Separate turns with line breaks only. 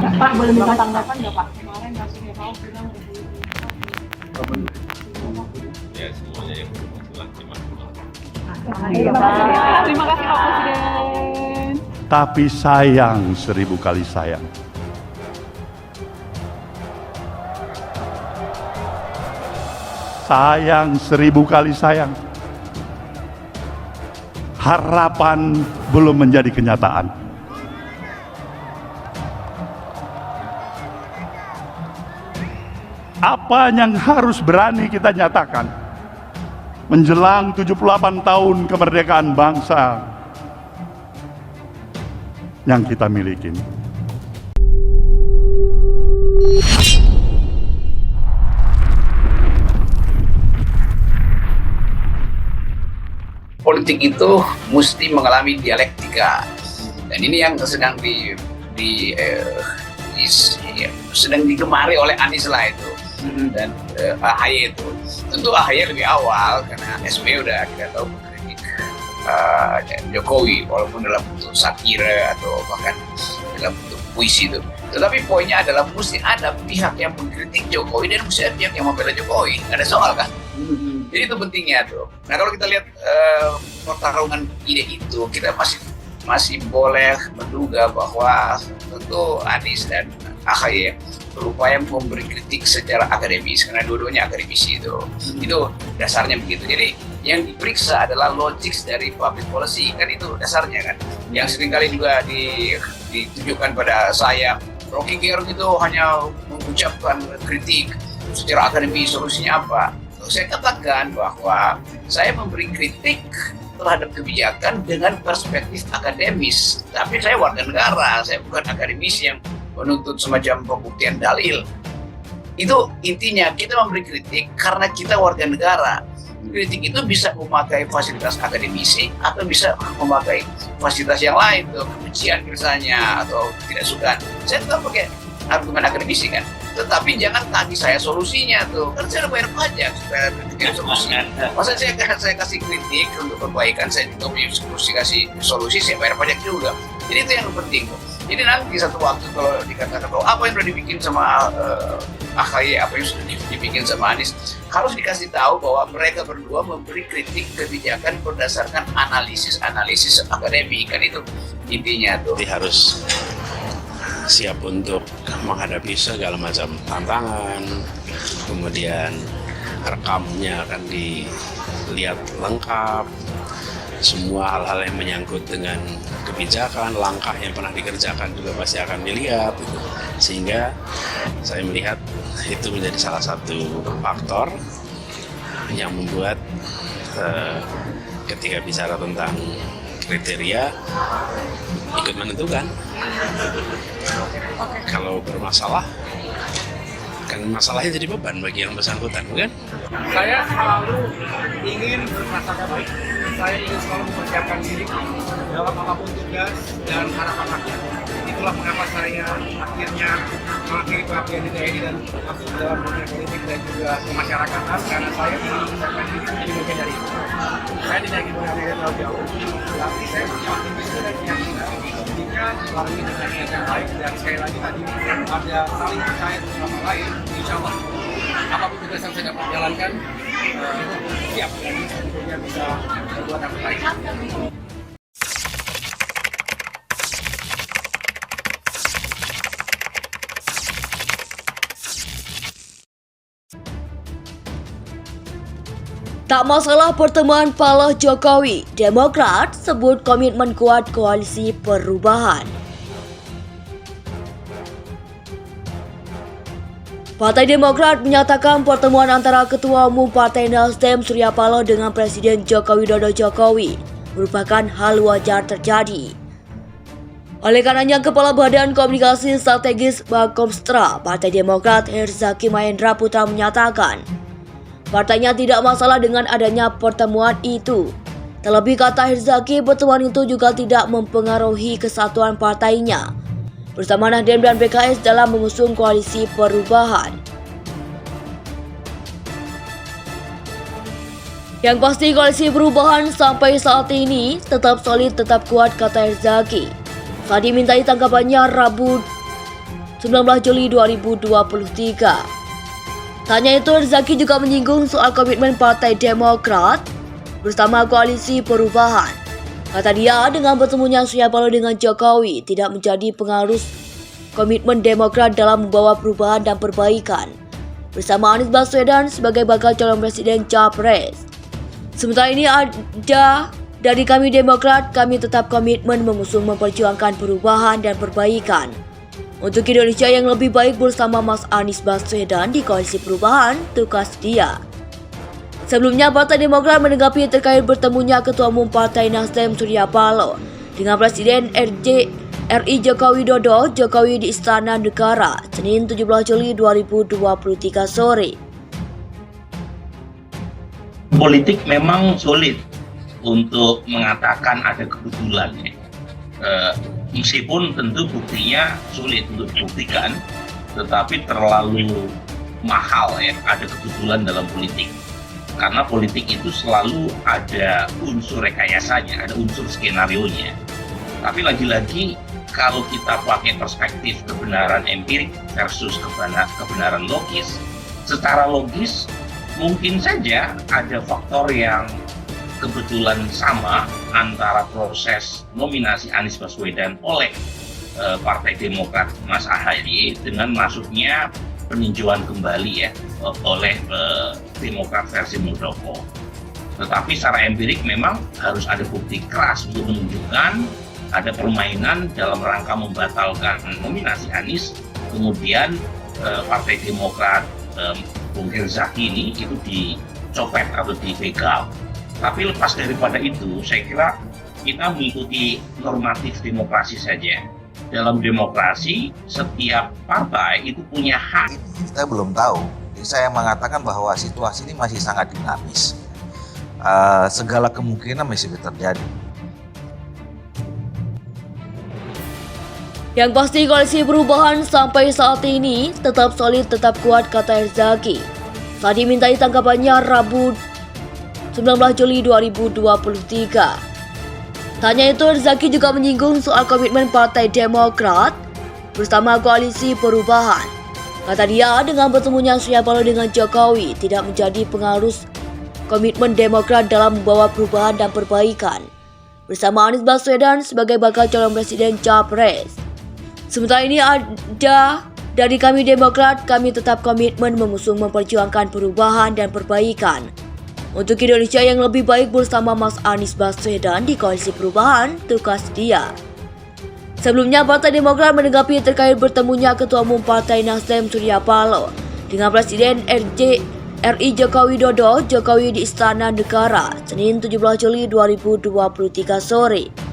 Pak, boleh minta tanggapan nggak Pak? Kemarin kasusnya Pak bilang
Ya semuanya yang bermunculan terima
Terima kasih Pak Presiden.
Tapi sayang, 1000 kali sayang. Sayang, 1000 kali sayang. Harapan belum menjadi kenyataan. Apa yang harus berani kita nyatakan menjelang 78 tahun kemerdekaan bangsa yang kita miliki.
Politik itu mesti mengalami dialektika, dan ini yang sedang sedang digemari oleh Anies lah itu, dan AHY itu. Tentu AHY lebih awal karena SBY udah kita tahu mengkritik Jokowi walaupun dalam bentuk satire atau bahkan dalam bentuk puisi itu. Tetapi poinnya adalah mesti ada pihak yang mengkritik Jokowi dan mesti ada pihak yang membela Jokowi. Ada soal kan? Jadi itu pentingnya tuh. Nah kalau kita lihat pertarungan ide itu, kita masih boleh menduga bahwa tentu Anies dan AHY berupaya memberi kritik secara akademis karena dua-duanya akademisi itu dasarnya begitu. Jadi yang diperiksa adalah logik dari public policy, kan itu dasarnya kan. Yang seringkali juga ditujukan pada saya, Rocky Gerung itu hanya mengucapkan kritik secara akademis, solusinya apa? Saya katakan bahwa saya memberi kritik terhadap kebijakan dengan perspektif akademis, tapi saya warga negara, saya bukan akademisi yang menuntut semacam pembuktian dalil. Itu intinya, kita memberi kritik karena kita warga negara. Kritik itu bisa memakai fasilitas akademisi atau bisa memakai fasilitas yang lain, tuh kebencian misalnya atau tidak suka. Saya tetap pakai argumen akademisi kan, tetapi jangan tagih saya solusinya tuh, kan saya udah bayar pajak supaya kritiknya solusi. Masa saya kasih kritik untuk perbaikan, saya juga punya kasih solusi, saya bayar pajak juga. Jadi itu yang penting tuh. Jadi nanti satu waktu kalau dikatakan bahwa apa yang sudah dibikin sama AHY, apa yang sudah dibikin sama Anies, harus dikasih tahu bahwa mereka berdua memberi kritik kebijakan berdasarkan analisis akademik, kan itu intinya tuh.
Jadi harus siap untuk menghadapi segala macam tantangan, kemudian rekamnya akan dilihat lengkap, semua hal-hal yang menyangkut dengan kebijakan, langkah yang pernah dikerjakan juga pasti akan dilihat, sehingga saya melihat itu menjadi salah satu faktor yang membuat ketika bicara tentang kriteria ikut menentukan. Kalau bermasalah, kan masalahnya jadi beban bagi yang bersangkutan, bukan?
Saya selalu ingin merasa baik. Saya ingin selalu mempersiapkan diri dalam apapun tugas dan harapan rakyat. Itulah mengapa saya akhirnya mengakhiri pengabdian di TNI dan masuk dalam dunia politik dan juga kemasyarakatan, karena saya ingin mempersiapkan diri menjadi bagian dari itu. Saya tidak ingin mengambil terlalu jauh, tapi saya punya optimisme dan keyakinan jika melalui dengan niat yang baik, dan sekali lagi tadi ada saling percaya satu sama lain, insya Allah apapun tugas yang saya dapat jalankan, siap dan tentunya bisa berbuat yang terbaik.
Tak masalah pertemuan Paloh Jokowi, Demokrat sebut komitmen kuat koalisi perubahan. Partai Demokrat menyatakan pertemuan antara Ketua Umum Partai Nasdem Surya Paloh dengan Presiden Joko Widodo merupakan hal wajar terjadi. Oleh karenanya, Kepala Badan Komunikasi Strategis Bakomstra Partai Demokrat Herzaki Mahendra Putra menyatakan partainya tidak masalah dengan adanya pertemuan itu. Terlebih, kata Herzaki, pertemuan itu juga tidak mempengaruhi kesatuan partainya bersama Nasdem dan PKS dalam mengusung koalisi perubahan. Yang pasti koalisi perubahan sampai saat ini tetap solid, tetap kuat, kata Herzaki. Saat dimintai tanggapannya Rabu 19 Juli 2023. Tanya itu, Herzaki juga menyinggung soal komitmen Partai Demokrat bersama Koalisi Perubahan. Kata dia, dengan bertemunya Surya Paloh dengan Jokowi tidak menjadi pengaruh komitmen Demokrat dalam membawa perubahan dan perbaikan bersama Anies Baswedan sebagai bakal calon presiden Capres. Sementara ini ada dari kami Demokrat, kami tetap komitmen mengusung memperjuangkan perubahan dan perbaikan untuk Indonesia yang lebih baik bersama Mas Anies Baswedan di Koalisi Perubahan, tukas dia. Sebelumnya, Partai Demokrat menanggapi terkait bertemunya Ketua Umum Partai Nasdem Surya Paloh dengan Presiden RI Joko Widodo Jokowi di Istana Negara, Senin 17 Juli 2023 sore.
Politik memang sulit untuk mengatakan ada kebetulan ya. Meskipun tentu buktinya sulit untuk dibuktikan, tetapi terlalu mahal ya ada kebetulan dalam politik. Karena politik itu selalu ada unsur rekayasanya, ada unsur skenarionya. Tapi lagi-lagi kalau kita pakai perspektif kebenaran empirik versus kebenaran logis, secara logis mungkin saja ada faktor yang kebetulan sama antara proses nominasi Anies Baswedan oleh Partai Demokrat Mas AHY dengan masuknya peninjauan kembali ya oleh Demokrat versi Muldoko. Tetapi secara empirik memang harus ada bukti keras untuk menunjukkan ada permainan dalam rangka membatalkan nominasi Anies, kemudian Partai Demokrat Bung Herzaki ini itu dicopet atau dibegal. Tapi lepas daripada itu, saya kira kita mengikuti normatif demokrasi saja. Dalam demokrasi, setiap partai itu punya hak.
Kita belum tahu. Jadi saya mengatakan bahwa situasi ini masih sangat dinamis. Segala kemungkinan masih terjadi.
Yang pasti Koalisi Perubahan sampai saat ini tetap solid, tetap kuat, kata Herzaki saat dimintai tanggapannya Rabu 19 Juli 2023. Tanya itu, Herzaki juga menyinggung soal komitmen Partai Demokrat bersama Koalisi Perubahan. Kata dia, dengan bertemunya Surya Paloh dengan Jokowi tidak menjadi pengaruh komitmen Demokrat dalam membawa perubahan dan perbaikan bersama Anies Baswedan sebagai bakal calon presiden Capres. Sementara ini ada dari kami Demokrat, kami tetap komitmen mengusung memperjuangkan perubahan dan perbaikan untuk Indonesia yang lebih baik bersama Mas Anies Baswedan di Koalisi Perubahan, tukas dia. Sebelumnya, Partai Demokrat menanggapi terkait bertemunya Ketua Umum Partai Nasdem Surya Paloh dengan Presiden RI Joko Widodo Jokowi di Istana Negara, Senin 17 Juli 2023 sore.